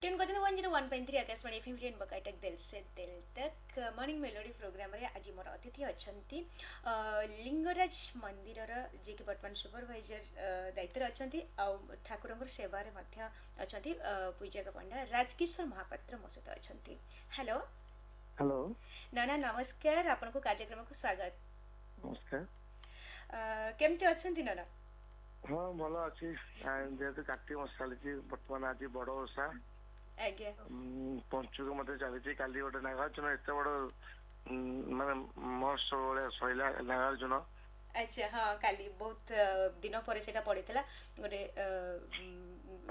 Ten को 101.3 Akashvani FM rain बकाटक दिल से दिल तक मॉर्निंग मेलोडी प्रोग्राम रे आज मोर अतिथि अछंती लिंगराज मंदिर जे कि वर्तमान सुपरवाइजर दायित्व अछंती आ ठाकुरंकर सेवा रे मध्य अछंती पूजा पंडा राजकिशोर महापात्र मो सहित अछंती। हेलो हेलो नाना नमस्कार, आपन को कार्यक्रम को स्वागत। नमस्कार। केमती अछंती नाना? हाँ भल अच्छी जेहेतु कार्तिक मास चली बर्तमान आज बड़ ओषा आज्ञा पंचुक मत चली काली गोटे नागार्जुन एत बड़ माने महोत्सव भाया सैला नागार्जुन। अच्छा हाँ काली बहुत दिन पर सेटा पड़ीला गोटे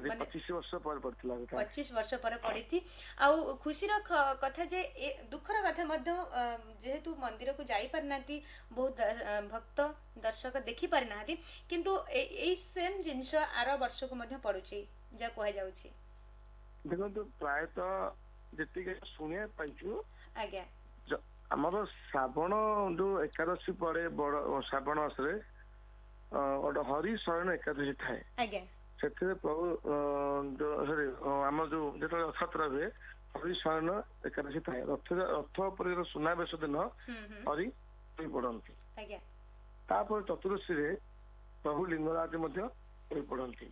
माने 25 वर्ष पर पड़ता 25 वर्ष पर पड़ी आउ खुशीर कथा जे दुखर कथा मध्य जेहेतु मंदिर को जाई पारना बहुत भक्त दर्शक देखि पारना किंतु ए सेम जिनस आर वर्ष को मध्य पड़ुची जा कह जाउची। देखो प्रायतः जी शुणा पाइचु आज्ञा आमर श्रावण जो एकादशी पड़े बड़ श्रावण मासरे गोटे हरि शरण एकादशी थाए आज्ञा से प्रभु सरी आम जो जो रथयात्रा हुए हरि शयन एकादशी थाए रथ पर सुनावेश दिन हरि पड़ती तापर चतुर्दशी रे प्रभु लिंगराज पड़ती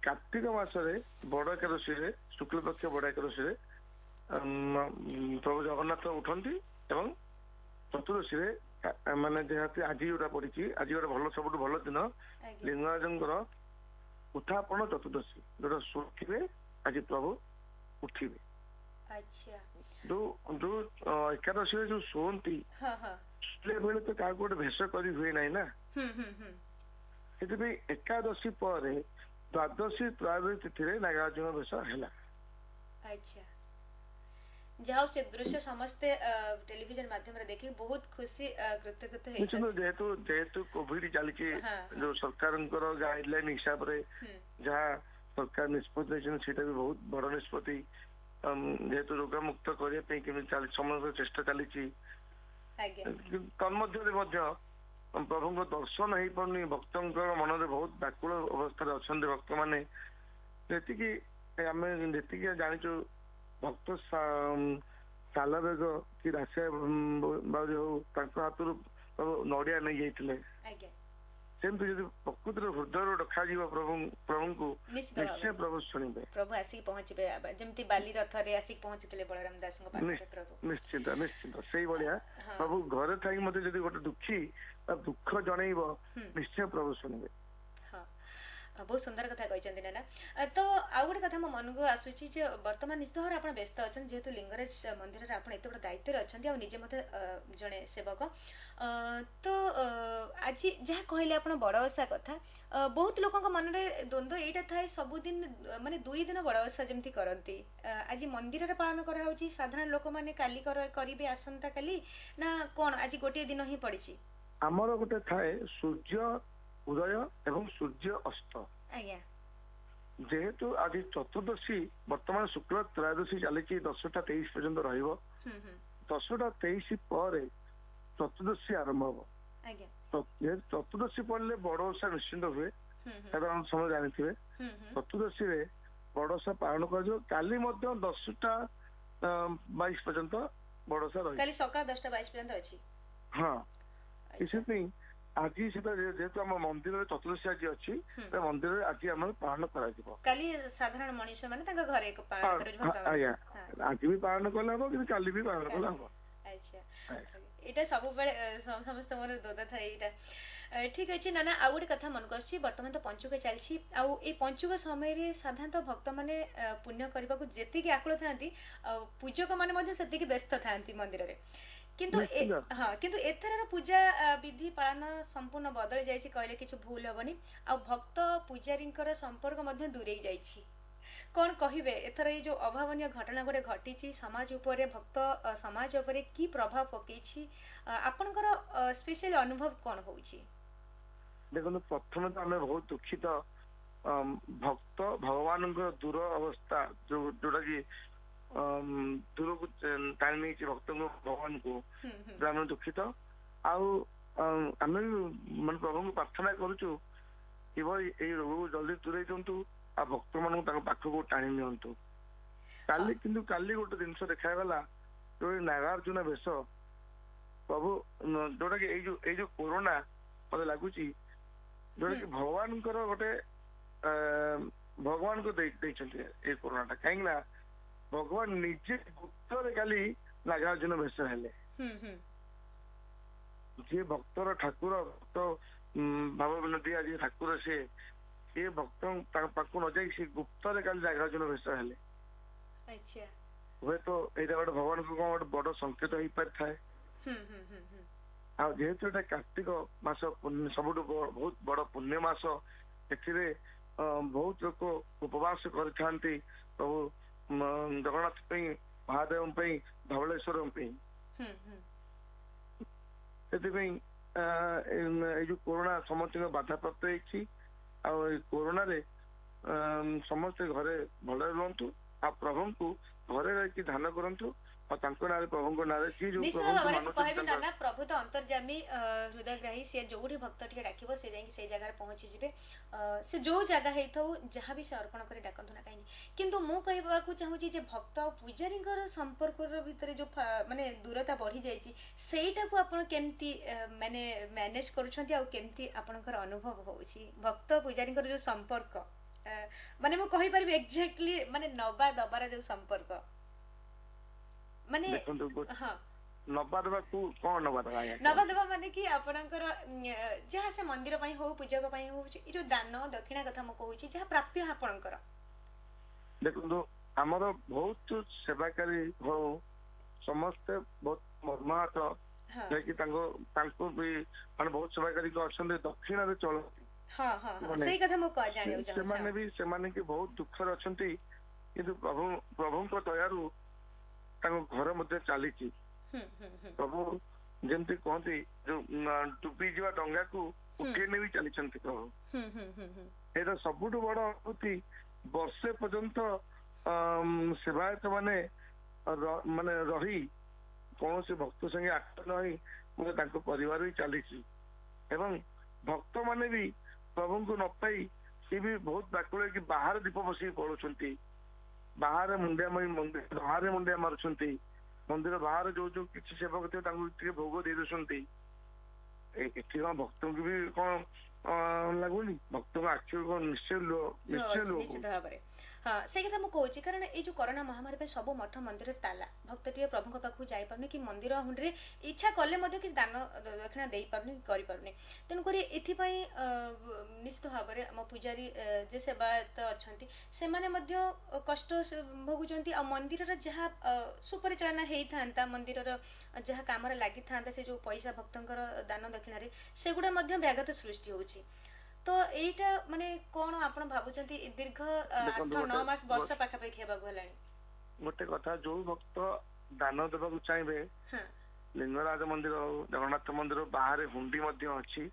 कार्तिक मासरे बड़ एकादशी रे शुक्ल पक्ष बड़ एकादशी रे प्रभु जगन्नाथ उठती एवं चतुर्दशी रे माने जेहेतु आज जोटा पड़ी आज गोटे भल सब भल दिन लिंगराजंकर उत्थापन चतुर्दशी जो शुवे आज प्रभु उठिबे। अच्छा जो जो एकादशी जो शोती बेले तो क्या गोटे भेष कर हुए ना ना से एकादशी पर द्वादशी त्रयोदशी तिथि नागार्जुन भेष है। अच्छा जाओ से दृश्य समस्ते टेलीविजन माध्यम रे देखि बहुत खुशी कृतज्ञता है जेहेतु जेहेतु कोविड चली जो सरकार गाइडलाइन हिसाब रे जहाँ सरकार निष्पत्ति सेटा भी बहुत बड़ निष्पत्ति जेहेतु रोग मुक्त करने समस्त चेष्टा चली तन्मध्य प्रभु दर्शन हो पार्नि भक्त मन में बहुत व्याकुल अवस्था अच्छा भक्त मैंने जी जाचु भक्त साल बेग कि राशिया बाबू हो हाथ नड़िया नहीं जाते सेमती जब प्रकृति हृदय रखा प्रभु प्रभु को निश्चय प्रभु शुणे प्रभु आसिक पहुंचे जमती बाली रथ रे आसिक पहुंचीले बलराम दास प्रभु निश्चिंत निश्चिंत से भाया प्रभु घरे थी मत जब गोटे दुखी दुख जनइब निश्चय प्रभु शुणे। बहुत सुंदर कथा कहते नाना। तो आउ गोटे कथा मो मन को आसूची जे वर्तमान निश्चित भाव आप व्यस्त अच्छा जेहेतु लिंगराज मंदिर आप एत बड़ दायित्व अच्छा निजे मत जड़े सेवक तो आज जहाँ कहले आप बड़ ओषा कथा बहुत लोक मन में द्वंद्व यहाँ थाए सबुदिन माने 2 दिन बड़ ओषा जमी करती आज मंदिर पालन कराई साधारण लोक मैंने काली करेंगे आसंता काली ना कौन आज गोटे दिन ही पड़ी आमर गोटे थाए सूर्य उदय एवं सूर्य अस्त आज्ञा जेहेतु आज चतुर्दशी वर्तमान शुक्ल त्रयोदशी चली 10टा 23 पर्यंत रहिबो 10टा 23 पर चतुर्दशी आरंभ हम चतुर्दशी पड़े बड़ ओषा निश्चिंत हुए साधारण समय जानते चतुर्दशी रे बड़ ओषा पालन कर काली 10टा 22 पर्यंत बड़ ओषा रही सकाल 10टा 22 पर्यंत अच्छी हाँ इसलिए आज जेहेतु आम मंदिर चतुर्दशी आज अच्छी मंदिर आज आम पालन कर साधारण मनीष माने घरे आज्ञा आज भी पालन कले हम कि काली भी पालन कले हम। अच्छा एटा सब समस्त मोर दोदा था एटा ठीक अच्छे नाना। आउ गोटे कथा मन को बर्तमान तो पंचुक चलछि आउ ए पंचुक समय रे साधारणतः भक्त माने पुण्य करबा को जेतिके आकुल थांती पूजक माने मध्ये सेतिके व्यस्त थांती मंदिर रे किंतु हाँ किंतु एथर पूजा विधि पालन संपूर्ण बदल जाइछि कहले किछ भूल हेबनी आ भक्त पूजारी संपर्क मध्ये दूरेई जाइछि कौन कहिबे एथर ये जो अभावनीय घटना गोटे घटी समाज उपरे भक्त समाज उपरे की प्रभाव पकईछि आपनकर स्पेशल अनुभव कौन होउछि? देखो प्रथम तो आम बहुत दुखित भक्त भगवान दूर अवस्था जोटा कि दूर को टाणी नहीं भक्त भगवान को दुखित आम मान प्रभु को प्रार्थना करुचु कि रोग जल्दी दूरे दिंतु आ भक्त मान पाखक टाणी नि କାଲି କିନ୍ତୁ କାଲି ଗୋଟେ ଜିନିଷ ଦେଖାଗଲା ଯୋଉ ନାଗାର୍ଜୁନ ବେଶ ପ୍ରଭୁ ଯୋଉଟା କି ଏଇ ଯୋଉ କୋରୋନା ମତେ ଲାଗୁଛି ଯୋଉଟା କି ଭଗବାନଙ୍କର ଗୋଟେ ଭଗବାନଙ୍କୁ ଦେଇଛନ୍ତି ଏଇ କୋରୋନାଟା କାହିଁକି ନା ଭଗବାନ ନିଜେ ଗୁପ୍ତରେ କାଲି ନାଗାର୍ଜୁନ ବେଶ ହେଲେ ଯିଏ ଭକ୍ତର ଠାକୁର ଭକ୍ତ ଭାବ ବିନୋଦୀ ଆଜି ଠାକୁର ସିଏ ଭକ୍ତ ତାଙ୍କ ପାଖକୁ ନ ଯାଇ ସେ ଗୁପ୍ତରେ କାଲି ନାଗାର୍ଜୁନ ବେଶ ହେଲେ ହୁଏତ ଏଇଟା ଗୋଟେ ଭଗବାନଙ୍କୁ କଣ ଗୋଟେ ବଡ ସଂକେତ ହେଇପାରିଥାଏ ଆଉ ଯେହେତୁ ଏଇଟା କାର୍ତ୍ତିକ ମାସ ସବୁଠୁ ବହୁତ ବଡ ପୁଣ୍ୟ ମାସ ଏଥିରେ ବହୁତ ଲୋକ ଉପବାସ କରିଥାନ୍ତି ପ୍ରଭୁ ଜଗନ୍ନାଥ ପାଇଁ ମହାଦେବଙ୍କ ପାଇଁ ଧବଳେଶ୍ୱରଙ୍କ ପାଇଁ ସେଥିପାଇଁ ଏଇ ଯୋଉ କୋରୋନା ସମସ୍ତଙ୍କ ବାଧାପ୍ରାପ୍ତ ହେଇଛି ଆଉ ଏଇ କୋରୋନାରେ ସମସ୍ତେ ଘରେ ଭଲରେ ରୁହନ୍ତୁ ଆଉ ପ୍ରଭୁଙ୍କୁ ଘରେ ରହିକି ଧ୍ୟାନ କରନ୍ତୁ ଆଉ ତାଙ୍କ ନାଁରେ ପ୍ରଭୁଙ୍କ ନାଁରେ ଯିଏ ଯୋଉ ନିଶ୍ଚିତ ଭାବରେ ମୁଁ କହିବି ନା ପ୍ରଭୁ ତ ଅନ୍ତର୍ଯାମୀ ହୃଦୟଗ୍ରାହୀ ସିଏ ଯୋଉଠି ଭକ୍ତ ଟିକେ ଡାକିବ ସେ ଯାଇକି ସେଇ ଜାଗାରେ ପହଞ୍ଚିଯିବେ ସେ ଯୋଉ ଜାଗା ହେଇଥାଉ ଯାହା ବି ସେ ଅର୍ପଣ କରି ଡାକନ୍ତୁ ନା କାହିଁକି କିନ୍ତୁ ମୁଁ କହିବାକୁ ଚାହୁଁଛି ଯେ ଭକ୍ତ ଆଉ ପୂଜାରୀଙ୍କର ସମ୍ପର୍କର ଭିତରେ ଯୋଉ ମାନେ ଦୂରତା ବଢି ଯାଇଛି ସେଇଟାକୁ ଆପଣ କେମିତି ମାନେ ମ୍ୟାନେଜ କରୁଛନ୍ତି ଆଉ କେମିତି ଆପଣଙ୍କର ଅନୁଭବ ହଉଛି ଭକ୍ତ ପୂଜାରୀଙ୍କର ଯୋଉ ସମ୍ପର୍କ ମାନେ ମୁଁ କହିପାରିବି ଏକ୍ଜାକ୍ଟଲି ମାନେ ନବା ଦବାର ଯୋଉ ସମ୍ପର୍କ ମାନେ ନବା ଦେବାକୁ କଣ ନବା ଦେବା ମାନେ କି ଆପଣଙ୍କର ଯାହା ସେ ମନ୍ଦିର ପାଇଁ ହଉ ପୂଜକ ପାଇଁ ହଉଛି ଏଇ ଯୋଉ ଦାନ ଦକ୍ଷିଣା କଥା ମୁଁ କହୁଛି ଯାହା ପ୍ରାପ୍ୟ ଆପଣଙ୍କର ଦେଖନ୍ତୁ ଆମର ବହୁତ ସେବାକାରୀ ହଉ ସମସ୍ତେ ବହୁତ ମର୍ମାହତ ଯାଇକି ତାଙ୍କୁ ବି ମାନେ ବହୁତ ସେବାକାରୀ ଅଛନ୍ତି ଦକ୍ଷିଣରେ ଚଳନ୍ତି ସେମାନେ କି ବହୁତ ଦୁଃଖରେ ଅଛନ୍ତି କିନ୍ତୁ ପ୍ରଭୁଙ୍କ ଦୟାରୁ ତାଙ୍କ ଘର ମଧ୍ୟ ଚାଲିଛି ପ୍ରଭୁ ଯେମିତି କହନ୍ତି ଯୋଉ ଡୁବି ଯିବା ଡଙ୍ଗାକୁ ଉଠେଇ ନେଇ ଚାଲିଛନ୍ତି ପ୍ରଭୁ ଏଇଟା ସବୁଠୁ ବଡ ଅନୁଭୂତି ବର୍ଷେ ପର୍ଯ୍ୟନ୍ତ ସେବାୟତ ମାନେ ରହି କୌଣସି ଭକ୍ତ ସାଙ୍ଗେ ଆଟ ନହେଇ ମଧ୍ୟ ତାଙ୍କ ପରିବାର ବି ଚାଲିଛି ଏବଂ ଭକ୍ତ ମାନେ ବି ପ୍ରଭୁଙ୍କୁ ନ ପାଇ ସିଏ ବି ବହୁତ ବ୍ୟାକୁଳ ହେଇକି ବାହାରେ ଦୀପ ବସିକି ପଳଉଛନ୍ତି ବାହାରେ ମୁଣ୍ଡିଆ ମାରୁଛନ୍ତି ମନ୍ଦିର ବାହାରେ ଯୋଉ ଯୋଉ କିଛି ସେବକ ଥିବ ତାଙ୍କୁ ଟିକେ ଭୋଗ ଦେଇ ଦଉଛନ୍ତି ଏଠି କଣ ଭକ୍ତଙ୍କୁ ବି କଣ ଲାଗୁନି ଭକ୍ତଙ୍କ ଆଖିରୁ କଣ ନିଶ୍ଚିତ ଭାବରେ ହଁ ସେଇ କଥା ମୁଁ କହୁଛି କାରଣ ଏଇ ଯୋଉ କରୋନା ମହାମାରୀ ପାଇଁ ସବୁ ମଠ ମନ୍ଦିରରେ ତାଲା ଭକ୍ତଟିଏ ପ୍ରଭୁଙ୍କ ପାଖକୁ ଯାଇପାରୁନି କି ମନ୍ଦିର ହୁଣ୍ଡିରେ ଇଚ୍ଛା କଲେ ମଧ୍ୟ କିଛି ଦାନ ଦକ୍ଷିଣା ଦେଇପାରୁନି କରିପାରୁନି ତେଣୁକରି ଏଥିପାଇଁ ନିଶ୍ଚିତ ଭାବରେ ଆମ ପୂଜାରୀ ଯେ ସେବାୟତ ଅଛନ୍ତି ସେମାନେ ମଧ୍ୟ କଷ୍ଟ ଭୋଗୁଛନ୍ତି ଆଉ ମନ୍ଦିରର ଯାହା ସୁପରିଚାଳନା ହେଇଥାନ୍ତା ମନ୍ଦିରର ଯାହା କାମରେ ଲାଗିଥାନ୍ତା ସେ ଯୋଉ ପଇସା ଭକ୍ତଙ୍କର ଦାନ ଦକ୍ଷିଣାରେ ସେଗୁଡା ମଧ୍ୟ ବ୍ୟାଘାତ ସୃଷ୍ଟି ହଉଛି ତ ଏଇଟା ମାନେ କଣ ଆପଣ ଭାବୁଛନ୍ତି ଦୀର୍ଘ 8-9 ମାସ ବର୍ଷ ପାଖାପାଖି ହେବାକୁ ହେଲାଣି ଗୋଟେ କଥା ଯୋଉ ଭକ୍ତ ଦାନ ଦେବାକୁ ଚାହିଁବେ ଲିଙ୍ଗରାଜ ମନ୍ଦିର ହଉ ଜଗନ୍ନାଥ ମନ୍ଦିର ବାହାରେ ହୁଣ୍ଡି ମଧ୍ୟ ଅଛି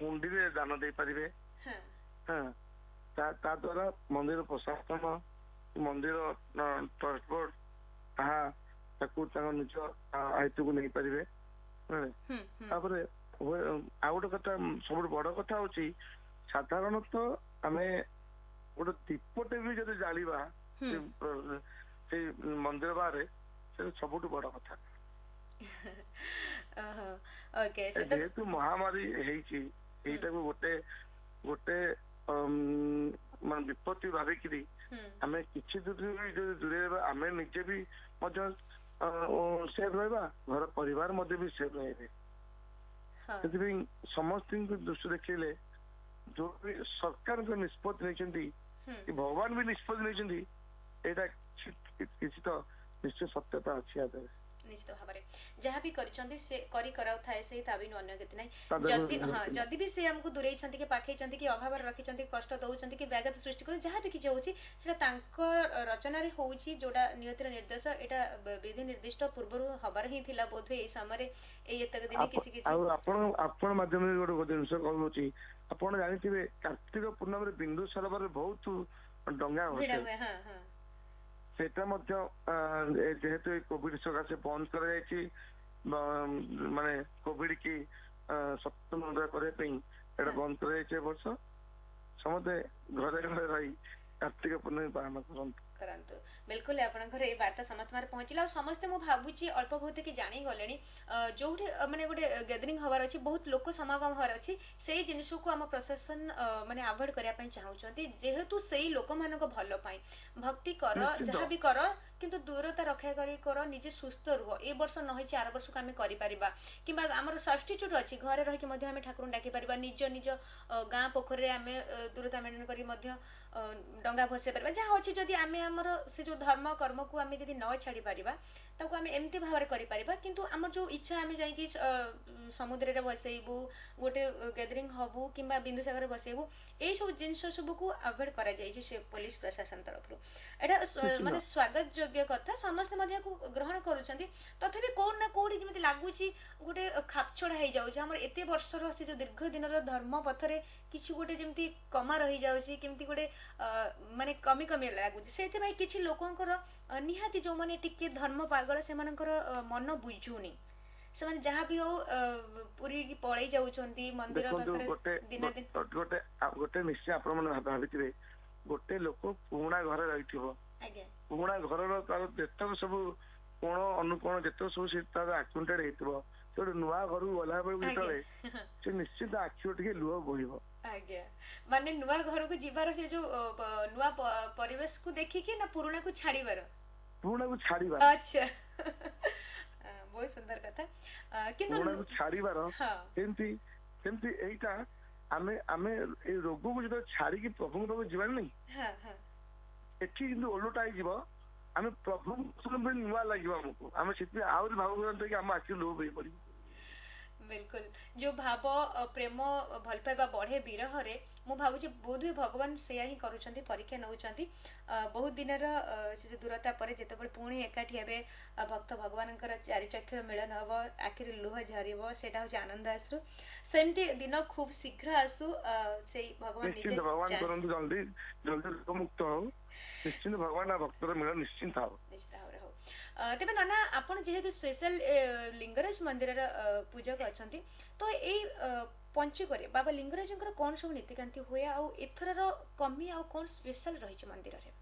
ହୁଣ୍ଡିରେ ଦାନ ଦେଇପାରିବେ ତା ଦ୍ଵାରା ମନ୍ଦିର ପ୍ରଶାସନ ମନ୍ଦିର ଟ୍ରଷ୍ଟ ବୋର୍ଡ ତାହା ତାକୁ ତାଙ୍କ ନିଜ ଆୟତ୍ତକୁ ନେଇପାରିବେ ତାପରେ ଆଉ ଗୋଟେ କଥା ସବୁଠୁ ବଡ କଥା ହଉଛି ସାଧାରଣତଃ ଆମେ ଗୋଟେ ଦୀପଟେ ବି ଯଦି ଜାଳିବା ସେଇ ମନ୍ଦିର ବାହାରେ ସେ ସବୁଠୁ ବଡ କଥା ଯେହେତୁ ମହାମାରୀ ହେଇଛି ଏଇଟାକୁ ଗୋଟେ ମାନେ ବିପତ୍ତି ଭାବିକିରି ଆମେ କିଛି ଦୂର ଯଦି ଦୂରେଇବା ଆମେ ନିଜେ ବି ମଧ୍ୟ ସେଫ୍ ରହିବା ଘର ପରିବାର ମଧ୍ୟ ବି ସେଫ୍ ରହିବେ ସେଥିପାଇଁ ସମସ୍ତଙ୍କୁ ଦୃଷ୍ଟି ଦେଖେଇଲେ ଯୋଉ ବି ସରକାରଙ୍କ ନିଷ୍ପତ୍ତି ନେଇଛନ୍ତି ଭଗବାନ ବି ନିଷ୍ପତ୍ତି ନେଇଛନ୍ତି ଏଇଟା କିଛି ତ ନିଶ୍ଚୟ ସତ୍ୟତା ଅଛି ଆ ଦେହରେ ନିଶ୍ଚିତ ଭାବରେ ଯାହା ବି କରିଛନ୍ତି ସେ କରାଉଥାଏ ସେଇ ତାବିନୁ ଅନ୍ୟ କିଛି ନାହିଁ ଯଦି ବି ସେ ଆମକୁ ଦୂରେଇଛନ୍ତି କି ପାଖେଇଛନ୍ତି କି ଅଭାବରେ ରଖିଛନ୍ତି କଷ୍ଟ ଦଉଛନ୍ତି କି ବ୍ୟାଘାତ ସୃଷ୍ଟି କରୁଛନ୍ତି ଯାହା ବି କିଛି ହଉଛି ସେଟା ତାଙ୍କ ରଚନାରେ ହଉଛି ଯୋଉଟା ନିୟତିର ନିର୍ଦ୍ଦେଶ ଏଇଟା ବିଧି ନିର୍ଦ୍ଦିଷ୍ଟ ପୂର୍ବରୁ ହବାର ହିଁ ଥିଲା ବୋଧହୁଏ ଏଇ ସମୟରେ ଏଇ ଏତକ ଦିନ କିଛି କିଛି ଆଉ ଆପଣ ମାଧ୍ୟମରେ ଗୋଟେ ଜିନିଷ କହୁଛି ଆପଣ ଜାଣିଥିବେ କାର୍ତ୍ତିକ ପୂର୍ଣ୍ଣମୀରେ ବିନ୍ଦୁ ସରୋବରରେ ବହୁତ ଡଙ୍ଗା ହୁଏ ସେଟା ମଧ୍ୟ ଯେହେତୁ ଏଇ କୋଭିଡ ସକାଶେ ବନ୍ଦ କରାଯାଇଛି ମାନେ କୋଭିଡ କି ସଚେତନ କରିବା ପାଇଁ ଏଇଟା ବନ୍ଦ କରାଯାଇଛି ଏ ବର୍ଷ ସମସ୍ତେ ଘରେ ଘରେ ରହି କାର୍ତ୍ତିକ ପୂର୍ଣ୍ଣମୀ ପାଳନ କରନ୍ତୁ କରନ୍ତୁ बिल्कुल आपनकर ए वार्ता समस्त मारे पहुंचला और समस्त मु भाबुची अल्प बहुत कि जानी गलेनी जोठी माने गोटे गैदरिंग हवार अछि बहुत लोक समागम हवार अछि सेही जिनिस को हम प्रशासन माने अवॉइड करिया पई चाहउचंती जेहेतु सेही लोक मानक भलो पई भक्ति कर जहा भी कर किंतु दूरता रक्षा करी कर निजे सुस्थ रुह ए वर्ष न होई 4 वर्ष को हम करि परिबा किबा हमर सब्स्टिट्यूट अछि घरे रहि कि मध्ये हम ठाकुर डाकी परिबा निज निज गां पोखर रे हम दूरता मेंटेन करी मध्ये डंगा भसे परिबा जहा अछि जदी हम हमर से जो धर्म कर्म को आम जब न छाड़ी पारिबा ताको आम एमती भाव में करिपरिबा किंतु आम जो इच्छा आम जाइए समुद्र रे बसैबू गोटे गैदरिंग हबू किंबा बिंदुसागर बसैबू ए सब जिनस सब को अवॉइड करा जाइए से पुलिस प्रशासन तरफ एटा माने स्वागत योग्य कथा समस्त मध्य को ग्रहण करूछंती तथापि कोन ना कोडी जेमति लागुची गोटे खापछड़ा हे जाउछ हमर एते वर्षर से जो दीर्घ दिनर धर्म पथरे किछि गोटे जेमति कमा रही जाउछि केमति गोटे माने कमी कमी लागुछि सेति भाई किछि लोकंकर निहाती जो माने टिके धर्म पागल से मानकर मन बुझुनी से माने जहां भी हो पूरी की पळै जाउछंती मंदिर पाखरे दिन दिन गोटे निश्चय आपण मन भाबिथिबे गोटे लोक पुराना घर रहिथिबो आज्ञा पुराना घर तार जेतक सब कोण अनुकोण जेतक सब से तार अकाउंटेड हेतिबो तो नुआ घर गला बेले से निश्चित आखि टिके लुह बोहिबो आज्ञा माने नुआ घर को जीवार से जो नुआ परिवेश को देखि के ना पुराना को छाड़ीबार पुराना को छाड़ीबार अच्छा बहुत सुंदर कथा किंतु पुराना को छाड़ीबार केमती केमती एटा आमे आमे ए रोग को जब छाड़ी की प्रभु को जीवन नहीं हां हां एठी किंतु ओलोटाई जीवो आमे प्रभु को नुआ लागिबो हमको आमे सिद्धि आउर भाव करते कि हम आखि लोभ होई पड़ी बिल्कुल जो भाव प्रेम भल पाइबा बढ़े विरह रे मु भाबुची बोधुए भगवान सेया ही करूछंती परीक्षा नउछंती बहुत दिनर से दूरता परे जेतेबे पुणी एकाठी हेबे भक्त भगवानकर चारि चक्षुर मिलन हबो आखिर लुह झरिबो सेटा हो आनंद आसु सेमती दिन खूब शीघ्र आसु सेई भगवान निजे भगवान करंतु जल्दी जल्दी मुक्त हो निश्चित भगवान आ भक्तर मिलन निश्चित हो तेबे नाना आपण जेहेतु स्पेशल लिंगराज मंदिर पूजक अछंती तो एई पंचुकरे बाबा लिंगराजंकर कोन सब नीतिकांति होया आ एथरर कमी आ कोन स्पेशल रहिछ मंदिर रे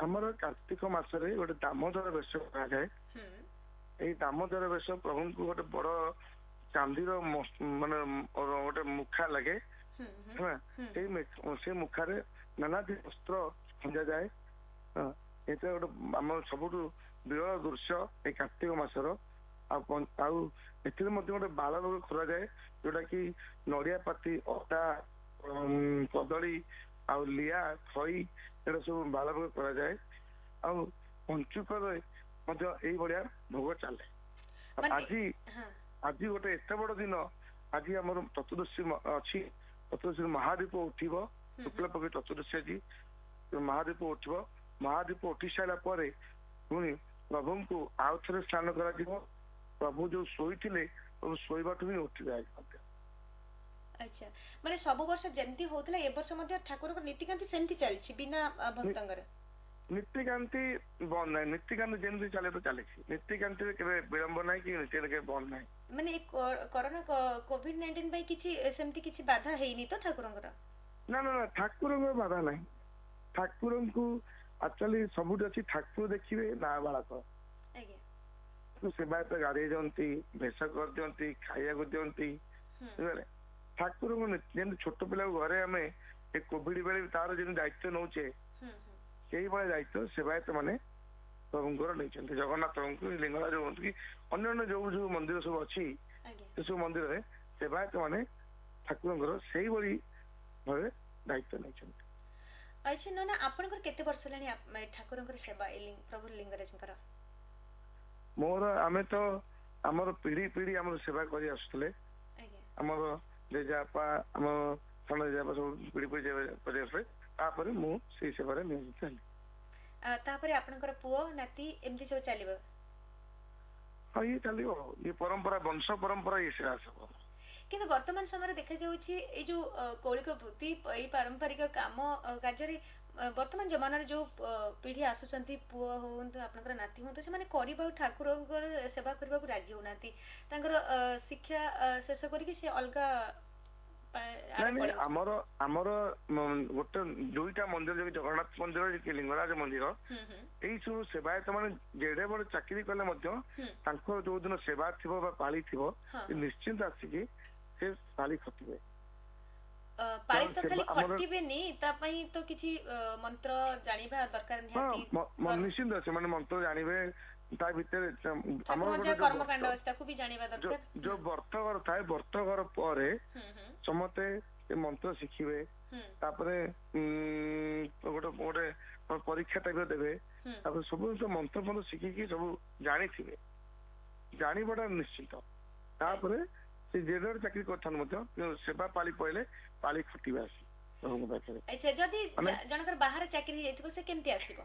हमर कार्तिक मास रे गोटे दामोदर वेश करा जाय एई दामोदर वेश प्रभु को गोटे बड़ चांदी रो माने गोटे मुखा लगे है से मुखा रे नाना वस्त्र खंजा जाए एते गोटे हम सबुठु विरल दृश्य ए कार्तिक मासर गोटे बाल रोग खोला जाए जोटा कि नड़िया पाती अटा कदली आउ लिया खई एटा सब बाल रोग करा जाए आउ पंचुक भाया भोग चले आज गोटे एत बड़ दिन आज आम चतुर्दशी अच्छी चतुर्दशी महादीप उठिब शुक्ल पक्ष चतुर्दशी आज महादीप उठिब महादीप उठी सारा पुणी प्रभु को आउ थे स्नान कर प्रभु जो शोईथिले शोइबाटू भी उठी जाए अच्छा माने सब वर्ष जेंती होतला ए वर्ष मध्ये ठाकुर को नीतिकांति सेमती चलछि बिना भक्तंगर नीतिकांति बंद नाही नीतिकांति जेंती चले तो चले नीतिकांति रे केबे विलंब नाही कि नीति के बंद नाही माने कोरोना कोविड 19 बाई किछि सेमती किछि बाधा हेइनी तो ठाकुरंगर ना ना ना ठाकुरंगर बाधा नाही ठाकुरन को एक्चुअली सबुठ अच्छी ठाकुर देखिए ना बालक सेवायत गाड़ी जाती भेष कर दिखती खाया को दिखती ठाकुर छोट पिला घरे आम कोविड बेले तार जो दायित्व नौचे से दायित्व सेवायत मैंने प्रभुଙ୍କର नहीं जगन्नाथ लिंगराज हूँ कि अन्य जो जो मंदिर सब अच्छी से सब मंदिर में सेवायत मैंने ठाकुर से भाव दायित्व नहीं अच्छा ना आपनकर केते वर्ष लानी ठाकुरंकर सेवा प्रभु लिंगराजंकर मोर आमे तो हमर पीढ़ी पीढ़ी हमर सेवा करी आसुतले हमर जेजापा हम सन जेजापा सब पीढ़ी पीढ़ी करी आसले तापर मु से सेवा रे नियोजित हली तापर आपनकर पुओ नाती एमती सब चलिबो हां ये चलिबो ये परंपरा वंश परंपरा ये सेवा सब किंतु वर्तमान समय देखा जाउछि ए जो कौलिक वृत्ति ए पारंपरिक काम कार्य वर्तमान जमानार जो पीढ़ी आसुचंती पुओ होंतु आपनकर नाती होंतु से माने करिबा ठाकुरंकर सेवा करबा को राजी होनाती तांकर शिक्षा शेष करिकि से अलगा ଆମର ଆମର ଗୋଟେ ଦୁଇଟା ମନ୍ଦିର ଯେମିତି ଜଗନ୍ନାଥ ମନ୍ଦିର କି ଲିଙ୍ଗରାଜ ମନ୍ଦିର ଏଇ ସବୁ ସେବାୟତ ମାନେ ଯେଡେ ବଡ ଚାକିରି କଲେ ମଧ୍ୟ ତାଙ୍କର ଯୋଉ ଦିନ ସେବା ଥିବ ବା ପାଳି ଥିବ ନିଶ୍ଚିନ୍ତ ଆସିକି ସେ ପାଳି ଖଟିବେ। ପାଳି ତ ଖାଲି ଖଟିବେନି, ତା ପାଇଁ ତ କିଛି ମନ୍ତ୍ର ଜାଣିବା ଦରକାର ନିହାତି। ନିଶ୍ଚିନ୍ତ ସେମାନେ ମନ୍ତ୍ର ଜାଣିବେ, ତା ଭିତରେ ଆମର କର୍ମକାଣ୍ଡ ଅଛି ତାକୁ ବି ଜାଣିବା ଦରକାର। ଯୋଉ ବର୍ତ୍ତଘର ଥାଏ, ବର୍ତ୍ତଘର ପରେ ସମସ୍ତେ ମନ୍ତ୍ର ଶିଖିବେ, ତାପରେ ଗୋଟେ ଗୋଟେ ପରୀକ୍ଷା ଟାଇପ ଦେବେ, ତାପରେ ସବୁ ମନ୍ତ୍ର ମନ୍ତ୍ର ଶିଖିକି ସବୁ ଜାଣିଥିବେ, ଜାଣିବାଟା ନିଶ୍ଚିତ। ତାପରେ ସେ ଯେଡେ ଚାକିରି କରିଥାନ୍ତି ମଧ୍ୟ ସେବା ପାଳି ପଇଲେ ପାଳି ଖଟିବେ ଆସି ପ୍ରଭୁଙ୍କ ପାଖରେ। ଆଚ୍ଛା, ଯଦି ଜଣଙ୍କର ବାହାରେ ଚାକିରି ହେଇଯାଇଥିବ ସେ କେମିତି ଆସିବ?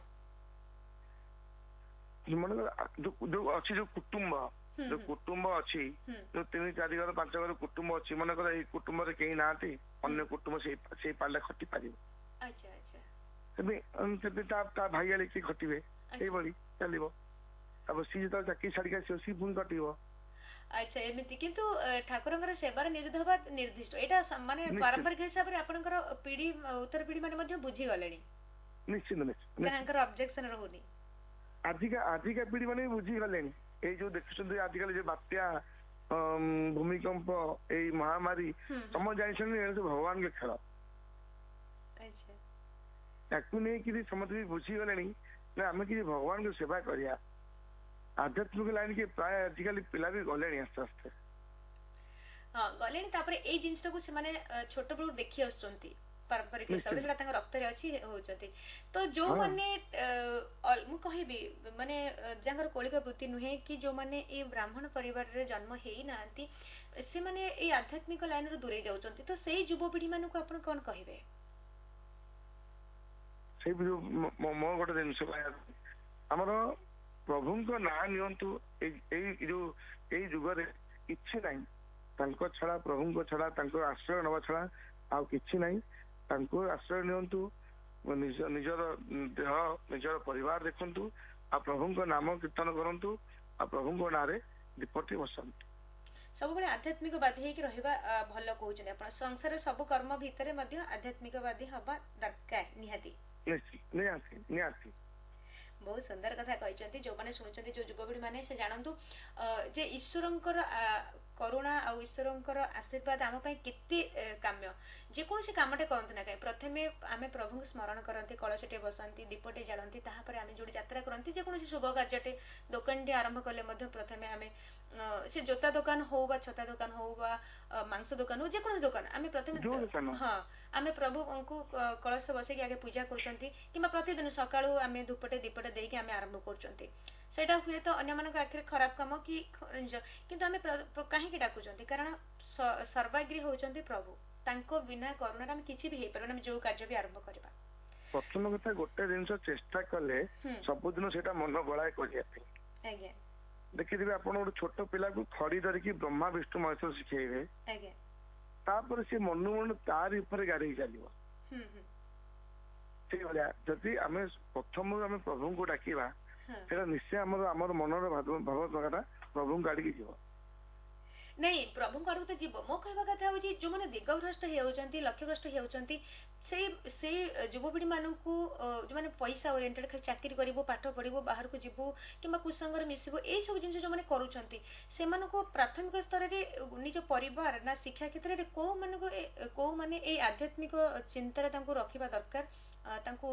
ମନେକର ଯୋଉ ଅଛି ଯୋଉ କୁଟୁମ୍ବ ଅଛି, ଯୋଉ 3 4 ଘର 5 ଘର କୁଟୁମ୍ବ ଅଛି, ମନେକର ଏଇ କୁଟୁମ୍ବରେ କେହି ନାହାନ୍ତି, ଅନ୍ୟ କୁଟୁମ୍ବ ସେଇ ପାଳିଟା ଖଟି ପାରିବ। ସେମିତି ତା ଭାଇ ଆଳି କିଏ ଖଟିବେ, ସେଇଭଳି ଚାଲିବ। ତାପରେ ସିଏ ଯେତେବେଳେ ଚାକିରି ଛାଡିକି ଆସିବ ସିଏ ପୁଣି କଟିବ। ଆଚ୍ଛା, ଏମିତି। କିନ୍ତୁ ଠାକୁରଙ୍କର ସେବାରେ ନିୟୋଜିତ ହେବା ନିର୍ଦ୍ଦିଷ୍ଟ, ଏଇଟା ମାନେ ପାରମ୍ପରିକ ହିସାବରେ ଆପଣଙ୍କର ପିଢି ଉତ୍ତର ପିଢି ମାନେ ମଧ୍ୟ ବୁଝିଗଲେଣି। ନିଶ୍ଚିତ ନିଶ୍ଚିତ, ତାଙ୍କର ଅବଜେକ୍ସନ ରହୁନି। ଆଜିକା ପିଢି ମାନେ ବୁଝିଗଲେଣି। ଏଇ ଯୋଉ ଦେଖୁଛନ୍ତି ଆଜିକାଲି ଯୋଉ ବାତ୍ୟା, ଭୂମିକମ୍ପ, ଏଇ ମହାମାରୀ, ସମସ୍ତେ ଜାଣିଛନ୍ତି ଏ ସବୁ ଭଗବାନଙ୍କ ଖେଳ। ତାକୁ ନେଇକିରି ସମସ୍ତେ ବି ବୁଝିଗଲେଣି ନା ଆମେ କିଛି ଭଗବାନଙ୍କ ସେବା କରିବା। ଆଧ୍ୟାତ୍ମିକ ଲାଇନ କି ପ୍ରାୟ ଆଜିକାଲି ପିଲା ବି ଗଲେଣି ଆସ୍ତେ ଆସ୍ତେ। ଗଲେଣି। ତାପରେ ଏଇ ଜିନିଷଟାକୁ ସେମାନେ ଛୋଟ ବେଳୁ ଦେଖି ଆସୁଛନ୍ତି, ପାରମ୍ପରିକ ହିସାବରେ ସେଟା ତାଙ୍କ ରକ୍ତରେ ଅଛି ହଉଛନ୍ତି। ତ ଯୋଉମାନେ ମୁଁ କହିବି ମାନେ ଯାହାର କୌଳିକ ବୃତ୍ତି ନୁହେଁ କି ଯୋଉମାନେ ଏଇ ବ୍ରାହ୍ମଣ ପରିବାରରେ ଜନ୍ମ ହେଇନାହାନ୍ତି, ସେମାନେ ଏଇ ଆଧ୍ୟାତ୍ମିକ ଲାଇନରୁ ଦୂରେଇ ଯାଉଛନ୍ତି, ତ ସେଇ ଯୁବପିଢି ମାନଙ୍କୁ ଆପଣ କଣ କହିବେ? ସେଇ ମୋ ଗୋଟେ ଜିନିଷ ଆମର ପ୍ରଭୁଙ୍କ ନାଁ ନିଅନ୍ତୁ। ଏଇ ଯୁଗରେ କିଛି ନାହିଁ, ତାଙ୍କ ଛଡା, ପ୍ରଭୁଙ୍କ ଛଡା, ତାଙ୍କ ଆଶ୍ରୟ ନେବା ଛଡା ଆଉ କିଛି ନାହିଁ। ତାଙ୍କୁ ଆଶ୍ରୟ ନିଅନ୍ତୁ, ନିଜର ଦେହ ନିଜର ପରିବାର ଦେଖନ୍ତୁ, ଆଉ ପ୍ରଭୁଙ୍କ ନାମ କୀର୍ତ୍ତନ କରନ୍ତୁ, ଆଉ ପ୍ରଭୁଙ୍କ ନାଁରେ ଦୀପଟି ବସାନ୍ତୁ। ସବୁବେଳେ ଆଧ୍ୟାତ୍ମିକବାଦୀ ହେଇକି ରହିବା ଭଲ କହୁଛନ୍ତି ଆପଣ। ସଂସାର ସବୁ କର୍ମ ଭିତରେ ମଧ୍ୟ ଆଧ୍ୟାତ୍ମିକବାଦୀ ହବା ଦରକାର ନିହାତି। ନିହାତି। ବହୁତ ସୁନ୍ଦର କଥା କହିଛନ୍ତି। ଯୋଉମାନେ ଶୁଣୁଛନ୍ତି, ଯୋଉ ଯୁବପିଢି ମାନେ, ସେ ଜାଣନ୍ତୁ ଯେ ଈଶ୍ୱରଙ୍କର କରୁଣା ଆଉ ଈଶ୍ୱରଙ୍କର ଆଶୀର୍ବାଦ ଆମ ପାଇଁ କେତେ କାମ୍ୟ। ଯେକୌଣସି କାମଟେ କରନ୍ତୁ ନା କାହିଁ, ପ୍ରଥମେ ଆମେ ପ୍ରଭୁଙ୍କୁ ସ୍ମରଣ କରନ୍ତି, କଳସଟେ ବସାନ୍ତି, ଦୀପଟେ ଜାଳନ୍ତି, ତାପରେ ଆମେ ଯୋଉଠି ଯାତ୍ରା କରନ୍ତି, ଯେକୌଣସି ଶୁଭ କାର୍ଯ୍ୟଟେ, ଦୋକାନଟି ଆରମ୍ଭ କଲେ ମଧ୍ୟ ପ୍ରଥମେ ଆମେ ସେ ଜୋତା ଦୋକାନ ହଉ ବା ଛତା ଦୋକାନ ହଉ ବା ମାଂସ ଦୋକାନ ହଉ, ଯେକୌଣସି ଦୋକାନ, ଆମେ ପ୍ରଥମେ ଆମେ ପ୍ରଭୁଙ୍କୁ କଳସ ବସେଇକି ଆଗେ ପୂଜା କରୁଛନ୍ତି, କିମ୍ବା ପ୍ରତିଦିନ ସକାଳୁ ଆମେ ଧୂପଟେ ଦୀପଟେ ଦେଇକି ଆମେ ଆରମ୍ଭ କରୁଛନ୍ତି। ସେଇଟା ହୁଏତ ଅନ୍ୟମାନଙ୍କ ଆଖିରେ ଖରାପ କାମ କି, କିନ୍ତୁ ଆମେ କାହିଁକି ଡାକୁଛନ୍ତି? କାରଣ ସର୍ବାଗ୍ରୀ ହଉଛନ୍ତି ପ୍ରଭୁ। ତାଙ୍କ ବିନା କରୁଣାରେ ଆମେ କିଛି ବି ହେଇପାରିବନି, ଆମେ ଯୋଉ କାର୍ଯ୍ୟ ବି ଆରମ୍ଭ କରିବା। ପ୍ରଥମ କଥା, ଗୋଟେ ଜିନିଷ ଚେଷ୍ଟା କଲେ ସବୁଦିନ ସେଇଟା ମନ ବଳାଏ କରିବା ପାଇଁ। ଆଜ୍ଞା। ଦେଖିଥିବେ ଆପଣ ଗୋଟେ ଛୋଟ ପିଲାକୁ ଖଡି ଧରିକି ବ୍ରହ୍ମା ବିଷ୍ଣୁ ମହେଶ୍ୱର ଶିଖେଇବେ, ତାପରେ ସେ ମନୁ ମନ ତାରି ଉପରେ ଗାଡେଇ ଚାଲିବ। ସେଇଭଳିଆ ଯଦି ଆମେ ପ୍ରଥମରୁ ଆମେ ପ୍ରଭୁଙ୍କୁ ଡାକିବା, ସେଇଟା ନିଶ୍ଚୟ ଆମର ମନର ଭାବ ପ୍ରକାରଟା ପ୍ରଭୁଙ୍କ ଆଡିକି ଯିବ। ନାଇଁ, ପ୍ରଭୁଙ୍କ ଆଡକୁ ତ ଯିବ। ମୋ କହିବା କଥା ହଉଛି, ଯୋଉମାନେ ଦିଗଭ୍ରଷ୍ଟ ହେଇଯାଉଛନ୍ତି, ଲକ୍ଷ୍ୟଭ୍ରଷ୍ଟ ହେଇଯାଉଛନ୍ତି, ସେଇ ଯୁବପିଢି ମାନଙ୍କୁ, ଯୋଉମାନେ ପଇସା ଓରିଏଣ୍ଟେଡ, ଖାଲି ଚାକିରି କରିବୁ, ପାଠ ପଢିବୁ, ବାହାରକୁ ଯିବୁ, କିମ୍ବା କୁସଙ୍ଗରେ ମିଶିବୁ, ଏଇ ସବୁ ଜିନିଷ ଯୋଉମାନେ କରୁଛନ୍ତି, ସେମାନଙ୍କୁ ପ୍ରାଥମିକ ସ୍ତରରେ ନିଜ ପରିବାର ନା ଶିକ୍ଷା କ୍ଷେତ୍ରରେ କୋଉମାନେ ଏଇ ଆଧ୍ୟାତ୍ମିକ ଚିନ୍ତାରେ ତାଙ୍କୁ ରଖିବା ଦରକାର, ତାଙ୍କୁ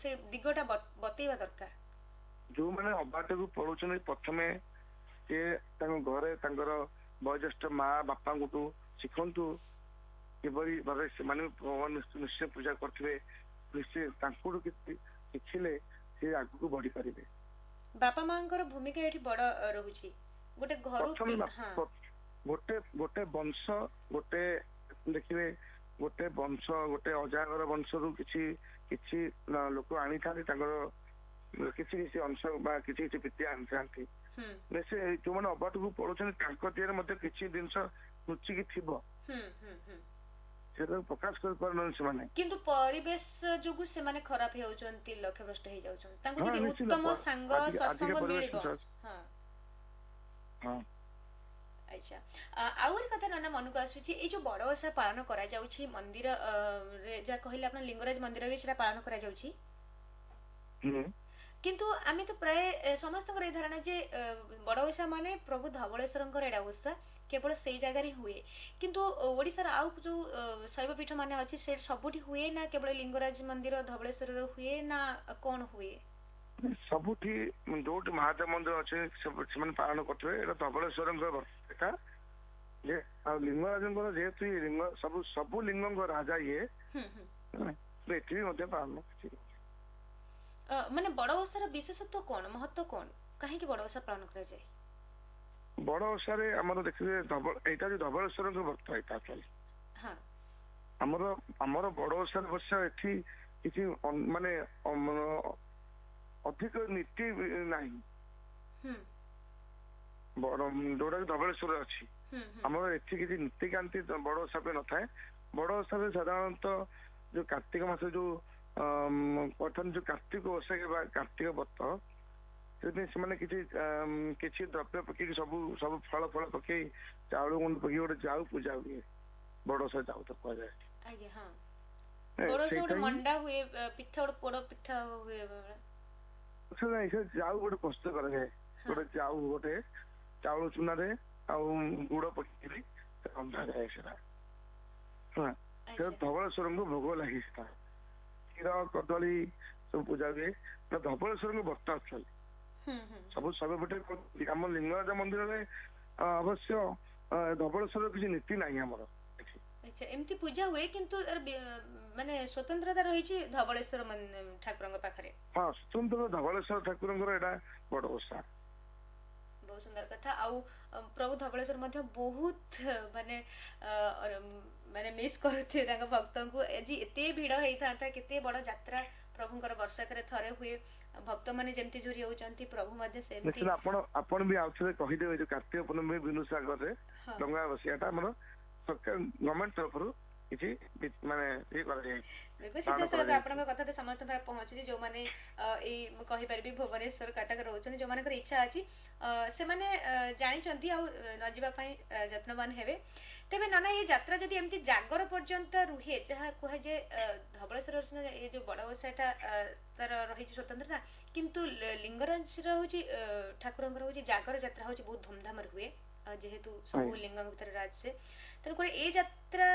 ସେ ଦିଗଟା ବତେଇବା ଦରକାର। ଯୋଉମାନେ ଅବାଟକୁ ପଳଉଛନ୍ତି, ପ୍ରଥମେ ସେ ତାଙ୍କ ଘରେ ତାଙ୍କର ବୟୋଜ୍ୟେଷ୍ଠ ମା ବାପାଙ୍କଠୁ ଶିଖନ୍ତୁ, କିଭଳି ଭାବେ ସେମାନେ ଭଗବାନ ନିଶ୍ଚୟ ପୂଜା କରୁଥିବେ। ନିଶ୍ଚୟ ତାଙ୍କଠୁ କିଛି ଶିଖିଲେ ସେ ଆଗକୁ ବଢି ପାରିବେ। ବାପା ମାଙ୍କର ଭୂମିକା ଏଠି ବଡ ରହୁଛି। ଗୋଟେ ଘରୁ ଗୋଟେ ବଂଶ, ଗୋଟେ ଦେଖିବେ, ଗୋଟେ ବଂଶ, ଗୋଟେ ଅଜାଗର ବଂଶରୁ କିଛି ଲୋକ ଆଣିଥାନ୍ତି, ତାଙ୍କର କିଛି ଅଂଶ ବା କିଛି ବିଦ୍ୟା ଆଣିଥାନ୍ତି। ସେ ଯୋଉମାନେ ଅବାଟକୁ ପଳଉଛନ୍ତି, ତାଙ୍କ ଦେହରେ ମଧ୍ୟ କିଛି ଜିନିଷ ଲୁଚିକି ଥିବ, ସେଟାକୁ ପ୍ରକାଶ କରିପାରୁନାହାନ୍ତି ସେମାନେ। କିନ୍ତୁ ପରିବେଶ ଯୋଗୁ ସେମାନେ ଖରାପ ହେଇଯାଉଛନ୍ତି, ଲକ୍ଷ୍ୟଭ୍ରଷ୍ଟ ହେଇଯାଉଛନ୍ତି। ତାଙ୍କୁ ଯଦି ଉତ୍ତମ ସାଙ୍ଗ ସତ୍ସଙ୍ଗ ମିଳିବ। ଆଚ୍ଛା ଆଉ ଗୋଟେ କଥା ନନା ମନକୁ ଆସୁଛି ଏଇ ଯୋଉ ବଡ ଓଷା ପାଳନ କରାଯାଉଛି ମନ୍ଦିର ରେ ଯାହା କହିଲେ ଆପଣ ଲିଙ୍ଗରାଜ ମନ୍ଦିର ବି ସେଟା ପାଳନ କରାଯାଉଛି କିନ୍ତୁ ଆମେ ତ ପ୍ରାୟ ସମସ୍ତଙ୍କର ଏଇ ଧାରଣା ଯେ ବଡ ଓଷା ମାନେ ପ୍ରଭୁ ଧବଳେଶ୍ୱରଙ୍କର ଏଇଟା ଓଷା କେବଳ ସେଇ ଜାଗାରେ ହୁଏ କିନ୍ତୁ ଓଡିଶାର ଆଉ ଯୋଉ ଶୈବ ପୀଠ ମାନେ ଅଛି ସେ ସବୁଠି ହୁଏ ନା କେବଳ ଲିଙ୍ଗରାଜ ମନ୍ଦିର ଧବଳେଶ୍ୱରରେ ହୁଏ ନା କଣ ହୁଏ? ସବୁଠି ଯୋଉଠି ମହାଦେବ ମନ୍ଦିର ଅଛି ସେମାନେ ପାଳନ କରୁଥିବେ ଏଇଟା ଧବଳେଶ୍ୱରଙ୍କ ଏଟା ଯେ ଆଉ ଲିଙ୍ଗରାଜଙ୍କର ଯେହେତୁ ଲିଙ୍ଗ ସବୁ ଲିଙ୍ଗଙ୍କ ରାଜା ଇଏ ଏଠି ବି ମଧ୍ୟ ପାଳନ ମାନେ ବଡ ଓଷାର ବିଶେଷତ୍ୱ କଣ ମହତ୍ଵ କଣ କାହିଁକି ବଡ ଓଷା ପାଳନ କରାଯାଏ? ବଡ ଓଷାରେ ଆମର ଦେଖିବେ ଏଇଟା ଯୋଉ ଧବଳେଶ୍ୱରଙ୍କ ବ୍ରତ ଏଇଟା ଆମର ଆମର ବଡ ଓଷାର ବର୍ଷ ଏଠି କିଛି ମାନେ ଅଧିକ ନୀତି ନାହିଁ ଯୋଉଟା କି ଧବଳେଶ୍ୱରରେ ଅଛି ଆମର ଏଠି କିଛି ନୀତିକାନ୍ତି ବଡ ଓଷା ପାଇଁ ନଥାଏ ବଡ ଓଷାରେ ସାଧାରଣତଃ ଯୋଉ କାର୍ତ୍ତିକ ମାସ ଯୋଉ କହିଥାନ୍ତି ଯୋଉ କାର୍ତ୍ତିକ ଓଷା ବା କାର୍ତ୍ତିକ ବ୍ରତ ସେଥିପାଇଁ ସେମାନେ କିଛି ଦ୍ରବ୍ୟ ପକେଇକି ସବୁ ଫଳ ପକେଇ ଚାଉଳ ଗୁଣ୍ଡ ପକେଇ ଗୋଟେ ଯାଉ ପୂଜା ହୁଏ ବଡ ଓଷା ଯାଉ ତ କୁହାଯାଏ। ମଣ୍ଡା ହୁଏ ପିଠା ଗୋଟେ ପୋଡ ପିଠା ହୁଏ ନାଇଁ ସେ ଯାଉ ଗୋଟେ ପ୍ରସ୍ତୁତ କରାଯାଏ ଗୋଟେ ଯାଉ ଗୋଟେ ଚାଉଳ ଚୁନାରେ ଆଉ ଗୁଡ ପକେଇକି ରନ୍ଧାଯାଏ ସେଟା ଧବଳେଶ୍ୱରଙ୍କୁ ଭୋଗ ଲାଗେ ସେଟା କ୍ଷୀର କଦଳୀ ସବୁ ପୂଜା ହୁଏ ଧବଳେଶ୍ୱରଙ୍କ ବ୍ରତ ଆକ୍ଚୁଆଲି ସବୁ ଶୈବପୀଠ ଆମ ଲିଙ୍ଗରାଜ ମନ୍ଦିରରେ ଅବଶ୍ୟ ଧବଳେଶ୍ୱର କିଛି ନୀତି ନାହିଁ ଆମର ଏମିତି ପୂଜା ହୁଏ କିନ୍ତୁ ମାନେ ସ୍ୱତନ୍ତ୍ରତା ରହିଛି ଧବଳେଶ୍ୱର ଠାକୁରଙ୍କ ପାଖରେ ହଁ ସ୍ୱତନ୍ତ୍ର ଧବଳେଶ୍ୱର ଠାକୁରଙ୍କର ଏଇଟା ବଡ ଓଷା ବହୁତ ସୁନ୍ଦର କଥା ଆଉ ପ୍ରଭୁ ଧବଳେଶ୍ୱର ମଧ୍ୟ ବହୁତ ମାନେ ମିସ୍ କରୁଥିବେ ତାଙ୍କ ଭକ୍ତଙ୍କୁ ଆଜି ଏତେ ଭିଡ ହେଇଥାନ୍ତା କେତେ ବଡ ଯାତ୍ରା ପ୍ରଭୁଙ୍କର ବର୍ଷକରେ ଥରେ ହୁଏ ଭକ୍ତ ମାନେ ଯେମିତି ଝୁରି ହଉଛନ୍ତି ପ୍ରଭୁ ମଧ୍ୟ ସେମିତି ଆପଣ ବି ଆଉଥରେ କହିଦେବେ ଯୋଉ କାର୍ତ୍ତିକ ପୂର୍ଣ୍ଣମୀ ବିନ୍ଦୁସାଗରରେ ଡଙ୍ଗା ବସିବାଟା ଆମର ସରକାର ଗଭର୍ଣ୍ଣମେଣ୍ଟ ତରଫରୁ କିଛି ମାନେ ଇଏ କରାଯାଏ ସିଧାସଳଖ ଆପଣଙ୍କ କଥା ତ ସମସ୍ତଙ୍କ ପାଖରେ ପହଞ୍ଚୁଛି ଯୋଉମାନେ ଏଇ ମୁଁ କହିପାରିବି ଭୁବନେଶ୍ୱର କଟକ ରହୁଛନ୍ତି ଯୋଉମାନଙ୍କର ଇଚ୍ଛା ଅଛି ସେମାନେ ଜାଣିଛନ୍ତି ଆଉ ନ ଯିବା ପାଇଁ ଯତ୍ନବାନ ହେବେ ତେବେ ନନା ଏଇ ଯାତ୍ରା ଯଦି ଏମିତି ଜାଗର ପର୍ଯ୍ୟନ୍ତ ରୁହେ ଯାହା କୁହାଯାଏ ଧବଳେଶ୍ୱର ଏ ଯୋଉ ବଡ ଓଷାଟା ତାର ରହିଛି ସ୍ୱତନ୍ତ୍ରତା କିନ୍ତୁ ଲିଙ୍ଗରାଜର ହଉଛି ଠାକୁରଙ୍କର ହଉଛି ଜାଗର ଯାତ୍ରା ହଉଛି ବହୁତ ଧୁମଧାମରେ ହୁଏ ଯେହେତୁ ସବୁ ଲିଙ୍ଗଙ୍କ ଭିତରେ ରାଜ ସେ ତେଣୁକରି ଏଇ ଯାତ୍ରା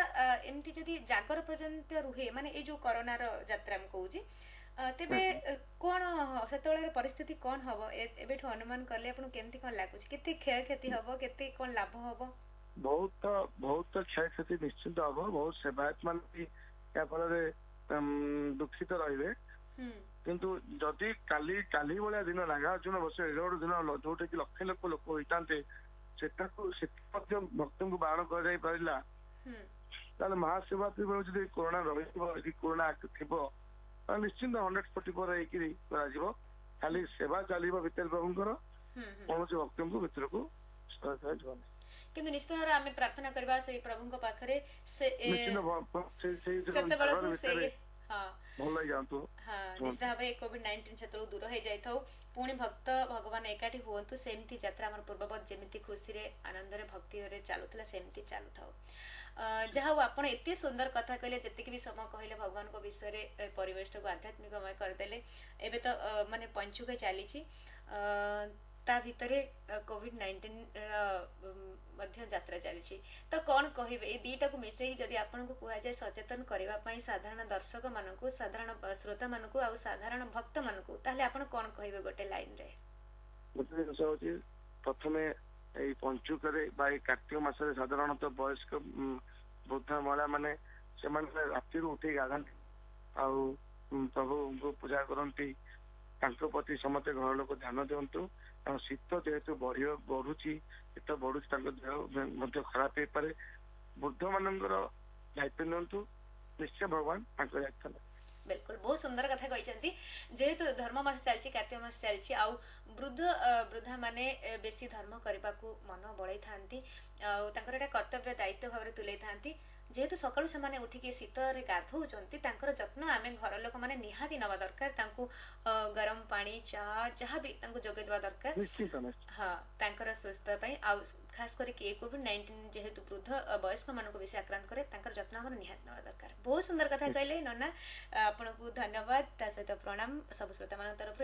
ଏମିତି ଯଦି ଜାଗର ପର୍ଯ୍ୟନ୍ତ ରୁହେ ମାନେ ଏଇ ଯୋଉ କରୋନାର ଯାତ୍ରା ମୁଁ କହୁଛି ତେବେ କଣ ସେତେବେଳେ ପରିସ୍ଥିତି କଣ ହବ ଏବେଠୁ ଅନୁମାନ କଲେ ଆପଣଙ୍କୁ କେମିତି କଣ ଲାଗୁଛି କେତେ କ୍ଷୟକ୍ଷତି ହବ କେତେ କଣ ଲାଭ ହବ? ବହୁତ କ୍ଷୟକ୍ଷତି ନିଶ୍ଚିତ ହବ ବହୁତ ସେବାୟତ ମାନେ ବି ଏହା ଫଳରେ ଦୁଃଖିତ ରହିବେ କିନ୍ତୁ ଯଦି କାଲି ଭଳିଆ ଦିନ ନାଗାର୍ଜୁନ ବର୍ଷ ଏଡେ ବଡ ଦିନ ଯୋଉଟା କି ଲକ୍ଷ ଲକ୍ଷ ଲୋକ ହେଇଥାନ୍ତେ ସେଟାକୁ ମଧ୍ୟ ଭକ୍ତଙ୍କୁ ବାରଣ କରାଯାଇ ପାରିଲା ତାହେଲେ ମହାଶିବରାତ୍ରି ବେଳକୁ ଯଦି କରୋନା ରହିଥିବ ଯଦି କରୋନା ଥିବ ତାହେଲେ ନିଶ୍ଚିନ୍ତ 100% ହେଇକିରି କରାଯିବ ଖାଲି ସେବା ଚାଲିବ ଭିତରେ ପ୍ରଭୁଙ୍କର କୌଣସି ଭକ୍ତଙ୍କୁ ଭିତରକୁ ଯିବନି କିନ୍ତୁ ନିଶ୍ଚିତ ଭାବରେ ଆମେ ପ୍ରାର୍ଥନା କରିବା ସେଇ ପ୍ରଭୁଙ୍କ ପାଖରେ ସେତେବେଳକୁ ସେଇ ଭଲ ହେଇଯାଆନ୍ତୁ ନିଶ୍ଚିତ ଭାବରେ COVID-19 ସେତେବେଳକୁ ଦୂର ହେଇଯାଇଥାଉ ପୁଣି ଭକ୍ତ ଭଗବାନ ଏକାଠି ହୁଅନ୍ତୁ ସେମିତି ଯାତ୍ରା ଆମର ପୂର୍ବବତ ଯେମିତି ଖୁସିରେ ଆନନ୍ଦରେ ଭକ୍ତିରେ ଚାଲୁଥିଲା ସେମିତି ଚାଲୁଥାଉ ଯାହା ହଉ ଆପଣ ଏତେ ସୁନ୍ଦର କଥା କହିଲେ ଯେତିକି ବି ସମୟ କହିଲେ ଭଗବାନଙ୍କ ବିଷୟରେ ପରିବେଶଟାକୁ ଆଧ୍ୟାତ୍ମିକମୟ କରିଦେଲେ ଏବେ ତ ମାନେ ପଞ୍ଚୁକ ଚାଲିଛି ତା ଭିତରେ COVID-19 ମଧ୍ୟ ଯାତ୍ରା ଚାଲିଛି ତ କଣ କହିବେ ଏଇ ଦିଟାକୁ ମିଶେଇ ଯଦି ଆପଣଙ୍କୁ କୁହାଯାଏ ସଚେତନ କରିବା ପାଇଁ ସାଧାରଣ ଦର୍ଶକ ମାନଙ୍କୁ ସାଧାରଣ ଶ୍ରୋତା ମାନଙ୍କୁ ଆଉ ସାଧାରଣ ଭକ୍ତ ମାନଙ୍କୁ ତାହେଲେ ଆପଣ କଣ କହିବେ ଗୋଟେ ଲାଇନରେ? ଗୋଟେ ଜିନିଷ ହଉଛି ପ୍ରଥମେ ଏଇ ପଞ୍ଚୁକରେ ବା ଏଇ କାର୍ତ୍ତିକ ମାସରେ ସାଧାରଣତଃ ବୟସ୍କ ବୃଦ୍ଧା ମହିଳା ମାନେ ସେମାନେ ରାତିରୁ ଉଠି ଗାଧାନ୍ତି ଆଉ ପ୍ରଭୁଙ୍କୁ ପୂଜା କରନ୍ତି ତାଙ୍କ ପ୍ରତି ସମସ୍ତେ ଘର ଲୋକ ଧ୍ୟାନ ଦିଅନ୍ତୁ ଆଉ ଶୀତ ଯେହେତୁ ବଢୁଛି ଶୀତ ବଢୁଛି ତାଙ୍କ ଦେହ ମଧ୍ୟ ଖରାପ ହେଇପାରେ ବୃଦ୍ଧ ମାନଙ୍କର ଦାୟିତ୍ୱ ନିଅନ୍ତୁ ନିଶ୍ଚୟ ଭଗବାନ ତାଙ୍କ ଦାୟିତ୍ୱ ନେବେ बिल्कुल बहुत सुंदर कथा कहते जेहेतु धर्म मास चलती कार्तिक मास चलती आउ वृद्धा माने बेसी धर्म करने को मन बढ़ाई था कर्तव्य दायित्व भाव तुले था ଯେହେତୁ ସକାଳୁ ସେମାନେ ଉଠିକି ଶୀତରେ ଗାଧଉଛନ୍ତି ତାଙ୍କର ଯତ୍ନ ଆମେ ଘର ଲୋକମାନେ ନିହାତି ନେବା ଦରକାର ତାଙ୍କୁ ଗରମ ପାଣି ଚା ଯାହା ବି ତାଙ୍କୁ ଯୋଗାଇଦେବା ଦରକାର ହଁ ତାଙ୍କର ସୁସ୍ଥ ପାଇଁ ଆଉ ଖାସ କରିକି COVID-19 ଯେହେତୁ ବୃଦ୍ଧ ବୟସ୍କ ମାନଙ୍କୁ ବେଶୀ ଆକ୍ରାନ୍ତ କରେ ତାଙ୍କର ଯତ୍ନ ଆମର ନିହାତି ନେବା ଦରକାର ବହୁତ ସୁନ୍ଦର କଥା କହିଲେ ନନା ଆପଣଙ୍କୁ ଧନ୍ୟବାଦ ତା ସହିତ ପ୍ରଣାମ ସବୁ ଶ୍ରୋତା ମାନଙ୍କ ତରଫରୁ